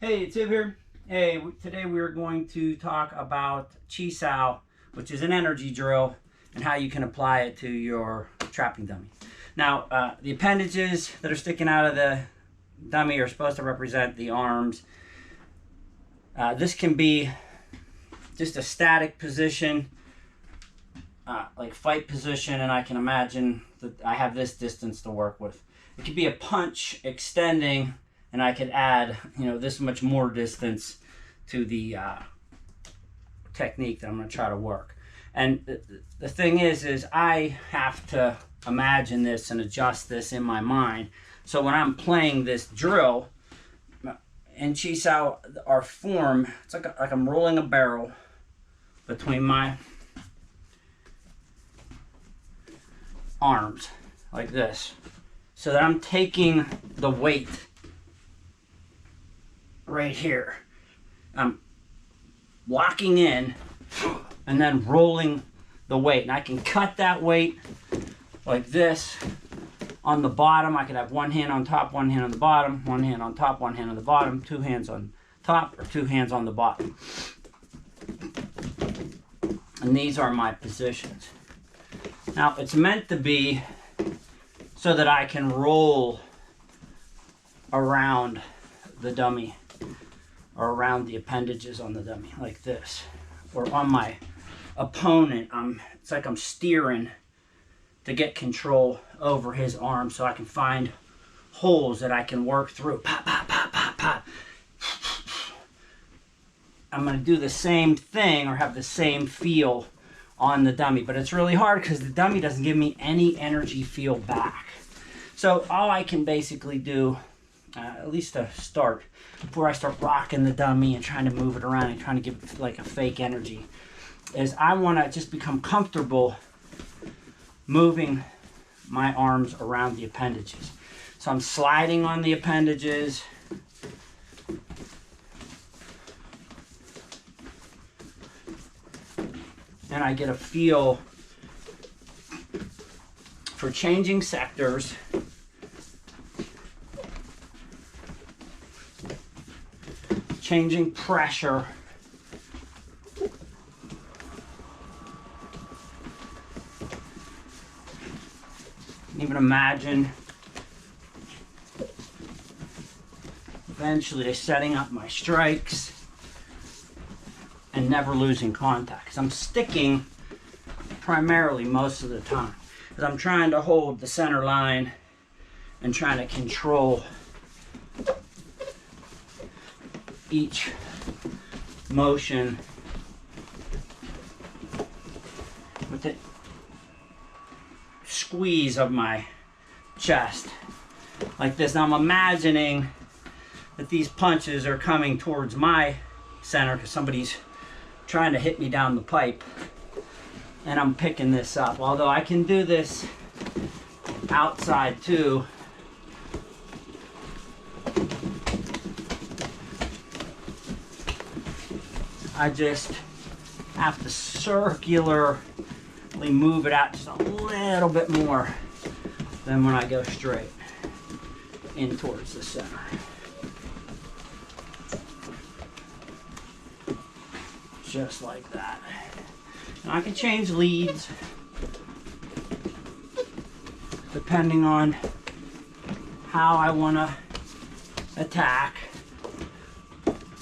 Hey, it's Ib here. Hey, today we're going to talk about Chi-Sau, which is an energy drill, and how you can apply it to your trapping dummy. Now, the appendages that are sticking out of the dummy are supposed to represent the arms. This can be just a static position, like fight position, and I can imagine that I have this distance to work with. It could be a punch extending, and I could add, this much more distance to the technique that I'm going to try to work. And the thing is I have to imagine this and adjust this in my mind. So when I'm playing this drill, in Chi-Sau, our form, it's like I'm rolling a barrel between my arms, like this. So that I'm taking the weight right here. I'm locking in and then rolling the weight. And I can cut that weight like this on the bottom. I could have one hand on top, one hand on the bottom, one hand on top, one hand on the bottom, two hands on top, or two hands on the bottom. And these are my positions. Now, it's meant to be so that I can roll around the dummy, or around the appendages on the dummy, like this. Or on my opponent, it's like I'm steering to get control over his arm so I can find holes that I can work through. Pop, pop, pop, pop, pop. I'm going to do the same thing or have the same feel on the dummy, but it's really hard because the dummy doesn't give me any energy feel back. So all I can basically do, at least to start, before I start rocking the dummy and trying to move it around and trying to give it like a fake energy, is I want to just become comfortable moving my arms around the appendages. So I'm sliding on the appendages, and I get a feel for changing sectors, changing pressure, even imagine eventually setting up my strikes and never losing contact, because I'm sticking primarily most of the time, because I'm trying to hold the center line and trying to control each motion with the squeeze of my chest, like this. Now I'm imagining that these punches are coming towards my center because somebody's trying to hit me down the pipe, and I'm picking this up. Although I can do this outside too. I just have to circularly move it out just a little bit more than when I go straight in towards the center. Just like that. And I can change leads depending on how I want to attack.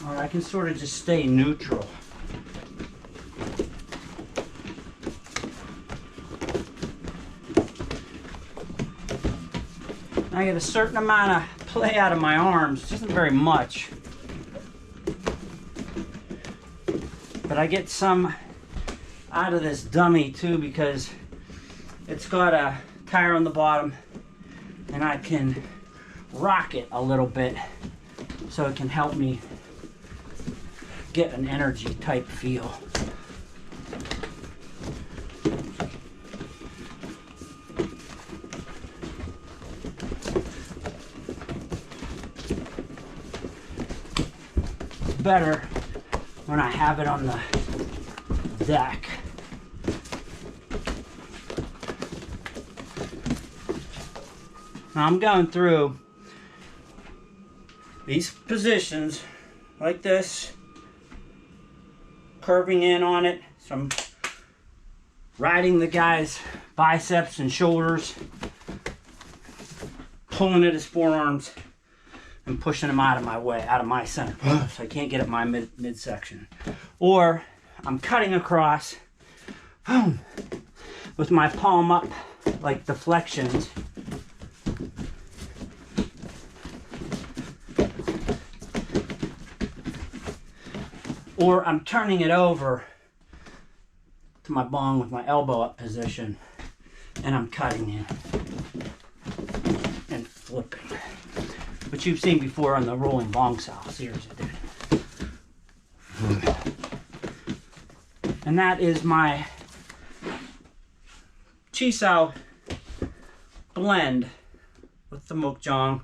Or I can sort of just stay neutral. I get a certain amount of play out of my arms, which isn't very much. But I get some out of this dummy too, because it's got a tire on the bottom, and I can rock it a little bit so it can help me get an energy type feel. Better when I have it on the deck. Now I'm going through these positions like this, curving in on it. So I'm riding the guy's biceps and shoulders, pulling at his forearms, and pushing him out of my way, out of my center. So I can't get at my midsection. Or I'm cutting across, boom, with my palm up, like deflections. Or I'm turning it over to my Boang with my elbow up position, and I'm cutting in and flipping, which you've seen before on the rolling Fuk Sau series I did. And that is my Chi-Sau blend with the Mook Jong,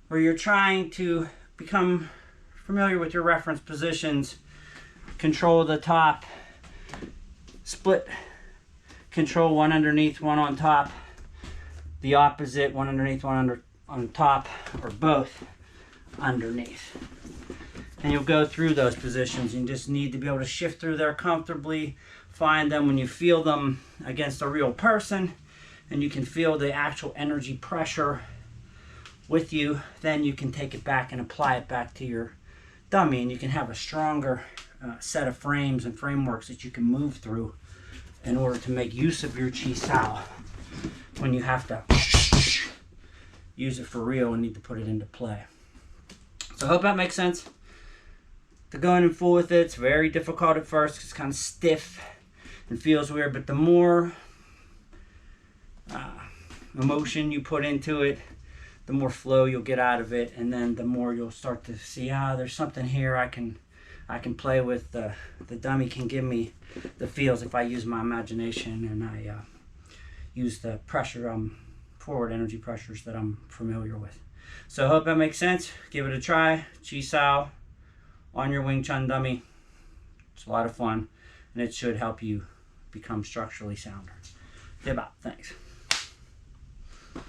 where you're trying to become familiar with your reference positions, control the top, split control, one underneath, one on top, the opposite, one underneath, one on top, or both underneath. And you'll go through those positions. You just need to be able to shift through there comfortably, find them when you feel them against a real person, and you can feel the actual energy pressure with you. Then you can take it back and apply it back to your dummy, and you can have a stronger set of frames and frameworks that you can move through in order to make use of your Chi-Sau when you have to use it for real and need to put it into play. So I hope that makes sense. To go in and fool with it, it's very difficult at first. It's kind of stiff and feels weird, but the more emotion you put into it, the more flow you'll get out of it, and then the more you'll start to see, there's something here I can play with. The dummy can give me the feels if I use my imagination and I use the pressure, forward energy pressures that I'm familiar with. So I hope that makes sense. Give it a try. Chi-Sau on your Wing Chun dummy. It's a lot of fun, and it should help you become structurally sounder. Thanks.